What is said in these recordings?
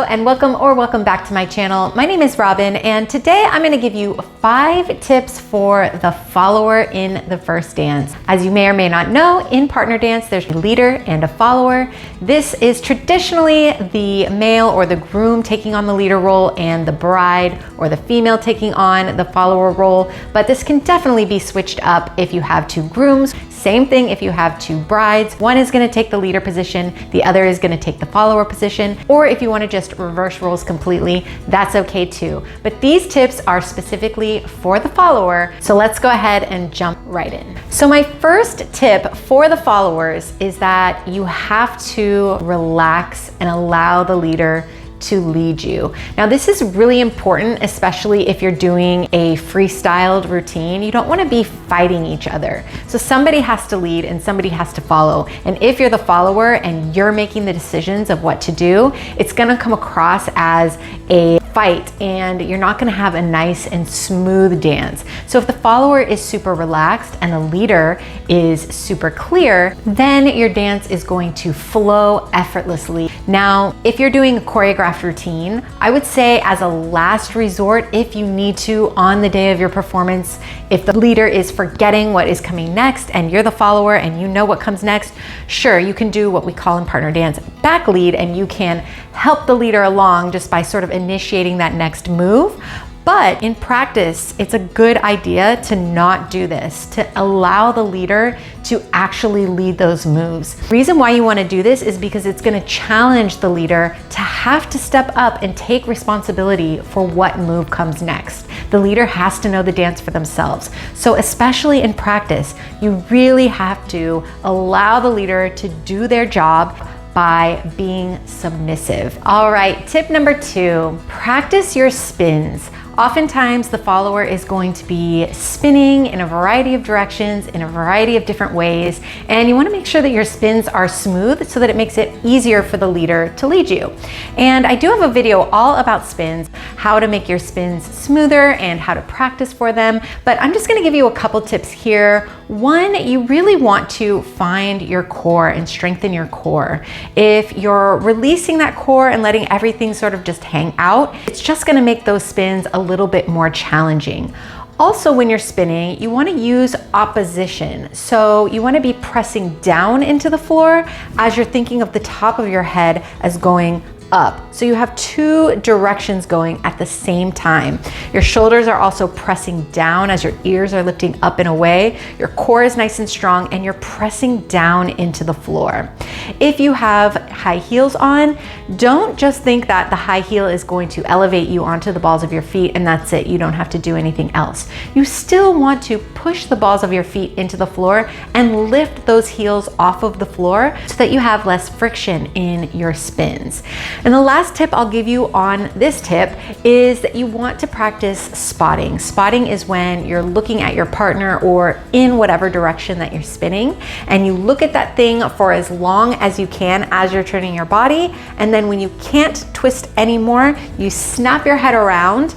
and welcome back to my channel. My name is Robin, and today I'm going to give you 5 tips for the follower in the first dance. As you may or may not know, in partner dance there's a leader and a follower. This is traditionally the male or the groom taking on the leader role and the bride or the female taking on the follower role, but this can definitely be switched up if you have 2 grooms. Same thing if you have 2 brides. One is going to take the leader position, the other is going to take the follower position, or if you want to just reverse roles completely, that's okay too. But these tips are specifically for the follower, so let's go ahead and jump right in. So my first tip for the followers is that you have to relax and allow the leader to lead you. Now this is really important, especially if you're doing a freestyled routine. You don't want to be fighting each other. So somebody has to lead and somebody has to follow. And if you're the follower and you're making the decisions of what to do, it's going to come across as a fight and you're not going to have a nice and smooth dance. So if the follower is super relaxed and the leader is super clear, then your dance is going to flow effortlessly. Now, if you're doing a choreographed routine, I would say as a last resort, if you need to on the day of your performance, if the leader is forgetting what is coming next and you're the follower and you know what comes next, sure, you can do what we call in partner dance back lead, and you can help the leader along just by sort of initiating that next move. But in practice, it's a good idea to not do this, to allow the leader to actually lead those moves. The reason why you want to do this is because it's going to challenge the leader to have to step up and take responsibility for what move comes next. The leader has to know the dance for themselves. So especially in practice, you really have to allow the leader to do their job by being submissive. All right, tip number 2, practice your spins. Oftentimes the follower is going to be spinning in a variety of directions, in a variety of different ways, and you want to make sure that your spins are smooth so that it makes it easier for the leader to lead you. And I do have a video all about spins, how to make your spins smoother and how to practice for them, but I'm just going to give you a couple tips here. One, you really want to find your core and strengthen your core. If you're releasing that core and letting everything sort of just hang out, it's just going to make those spins a little bit more challenging. Also, when you're spinning, you want to use opposition. So you want to be pressing down into the floor as you're thinking of the top of your head as going up. So you have 2 directions going at the same time. Your shoulders are also pressing down as your ears are lifting up and away. Your core is nice and strong and you're pressing down into the floor. If you have high heels on, don't just think that the high heel is going to elevate you onto the balls of your feet and that's it. You don't have to do anything else. You still want to push the balls of your feet into the floor and lift those heels off of the floor so that you have less friction in your spins. And the last tip I'll give you on this tip is that you want to practice spotting. Spotting is when you're looking at your partner or in whatever direction that you're spinning, and you look at that thing for as long as you can as you're turning your body, and then when you can't twist anymore, you snap your head around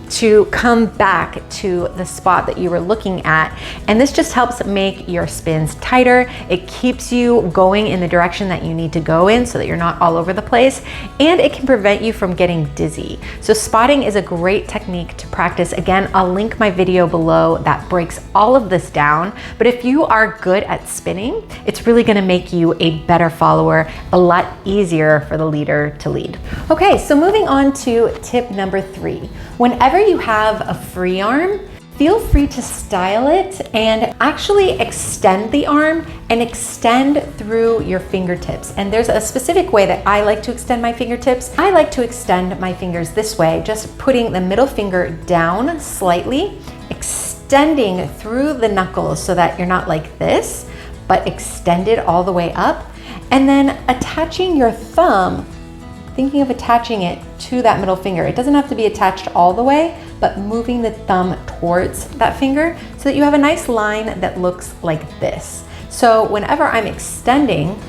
to come back to the spot that you were looking at. And this just helps make your spins tighter. It keeps you going in the direction that you need to go in so that you're not all over the place, and it can prevent you from getting dizzy. So spotting is a great technique to practice. Again, I'll link my video below that breaks all of this down. But if you are good at spinning, it's really gonna make you a better follower, a lot easier for the leader to lead. Okay, so moving on to tip number 3. Whenever you have a free arm, feel free to style it and actually extend the arm and extend through your fingertips. And there's a specific way that I like to extend my fingertips. I like to extend my fingers this way, just putting the middle finger down slightly, extending through the knuckles so that you're not like this, but extended all the way up, and then attaching your thumb, thinking of attaching it to that middle finger. It doesn't have to be attached all the way, but moving the thumb towards that finger so that you have a nice line that looks like this. So whenever I'm extending,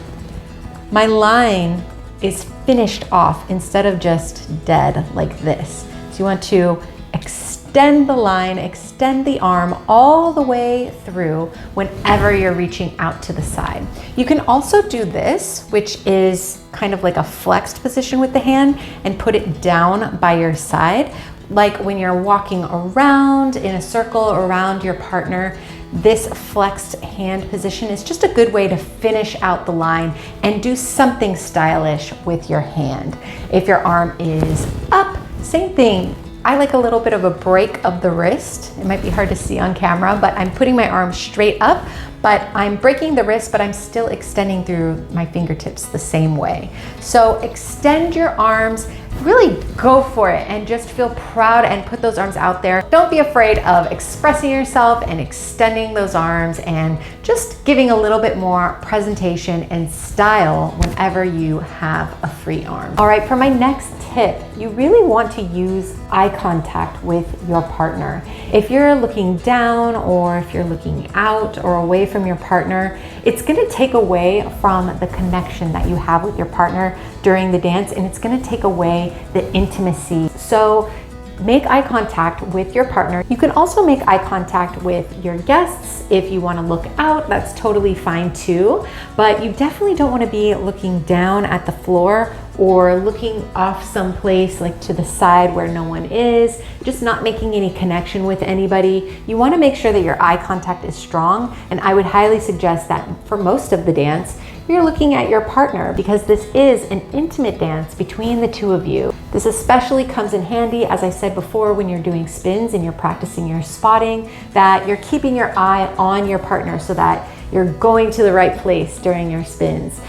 my line is finished off instead of just dead like this. So you want to extend extend the line, extend the arm all the way through whenever you're reaching out to the side. You can also do this, which is kind of like a flexed position with the hand, and put it down by your side. Like when you're walking around in a circle around your partner, this flexed hand position is just a good way to finish out the line and do something stylish with your hand. If your arm is up, same thing. I like a little bit of a break of the wrist. It might be hard to see on camera, but I'm putting my arm straight up, but I'm breaking the wrist, but I'm still extending through my fingertips the same way. So extend your arms, really go for it, and just feel proud and put those arms out there. Don't be afraid of expressing yourself and extending those arms and just giving a little bit more presentation and style whenever you have a free arm. All right, for my next tip, you really want to use eye contact with your partner. If you're looking down or if you're looking out or away from your partner, it's gonna take away from the connection that you have with your partner during the dance, and it's gonna take away the intimacy. So make eye contact with your partner. You can also make eye contact with your guests. If you want to look out, that's totally fine too, but you definitely don't want to be looking down at the floor or looking off someplace like to the side where no one is, just not making any connection with anybody. You want to make sure that your eye contact is strong, and I would highly suggest that for most of the dance, you're looking at your partner, because this is an intimate dance between the two of you. This especially comes in handy, as I said before, when you're doing spins and you're practicing your spotting, that you're keeping your eye on your partner so that you're going to the right place during your spins.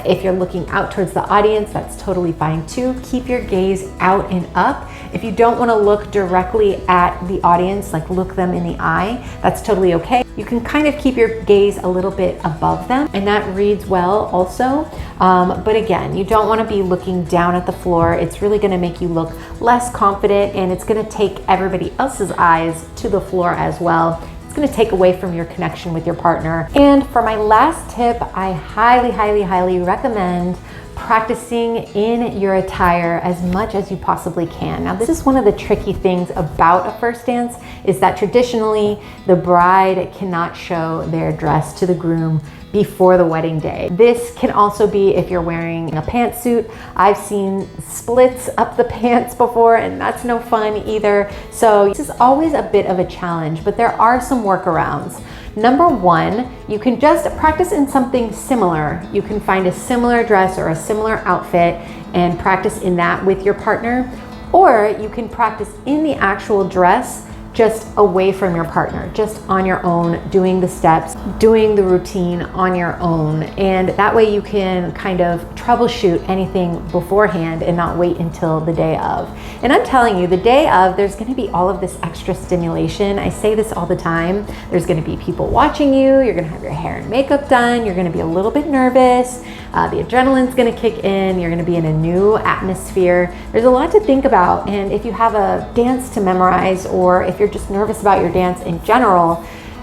If you're looking out towards the audience, that's totally fine too. Keep your gaze out and up. If you don't want to look directly at the audience, like look them in the eye, that's totally okay. You can kind of keep your gaze a little bit above them, and that reads well also. But again, you don't want to be looking down at the floor. It's really going to make you look less confident, and it's going to take everybody else's eyes to the floor as well. It's going to take away from your connection with your partner. And for my last tip, I highly recommend practicing in your attire as much as you possibly can. Now, this is one of the tricky things about a first dance, is that traditionally the bride cannot show their dress to the groom before the wedding day. This can also be if you're wearing a pantsuit. I've seen splits up the pants before, and that's no fun either. So this is always a bit of a challenge, but there are some workarounds. Number one, you can just practice in something similar. You can find a similar dress or a similar outfit and practice in that with your partner, or you can practice in the actual dress just away from your partner, just on your own, doing the steps, doing the routine on your own. And that way you can kind of troubleshoot anything beforehand and not wait until the day of. And I'm telling you, the day of, there's gonna be all of this extra stimulation. I say this all the time. There's gonna be people watching you, you're gonna have your hair and makeup done, you're gonna be a little bit nervous, the adrenaline's gonna kick in, you're gonna be in a new atmosphere. There's a lot to think about, and if you have a dance to memorize, or if you're just nervous about your dance in general,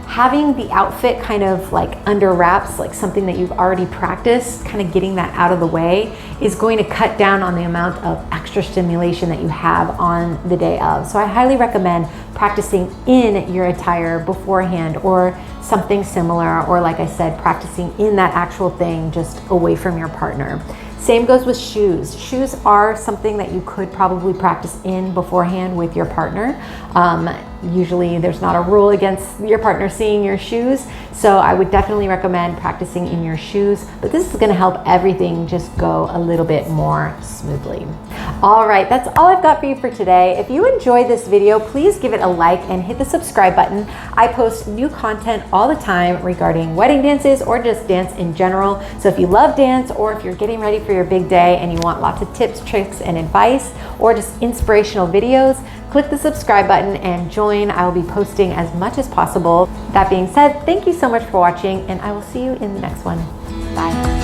having the outfit kind of like under wraps, like something that you've already practiced, kind of getting that out of the way, is going to cut down on the amount of extra stimulation that you have on the day of. So I highly recommend practicing in your attire beforehand, or something similar, or like I said, practicing in that actual thing just away from your partner. Same goes with shoes. Shoes are something that you could probably practice in beforehand with your partner. Usually there's not a rule against your partner seeing your shoes, so I would definitely recommend practicing in your shoes, but this is gonna help everything just go a little bit more smoothly. All right, that's all I've got for you for today. If you enjoyed this video, please give it a like and hit the subscribe button. I post new content all the time regarding wedding dances or just dance in general. So if you love dance, or if you're getting ready for your big day and you want lots of tips, tricks, and advice, or just inspirational videos, click the subscribe button and join. I will be posting as much as possible. That being said, thank you so much for watching, and I will see you in the next one. Bye.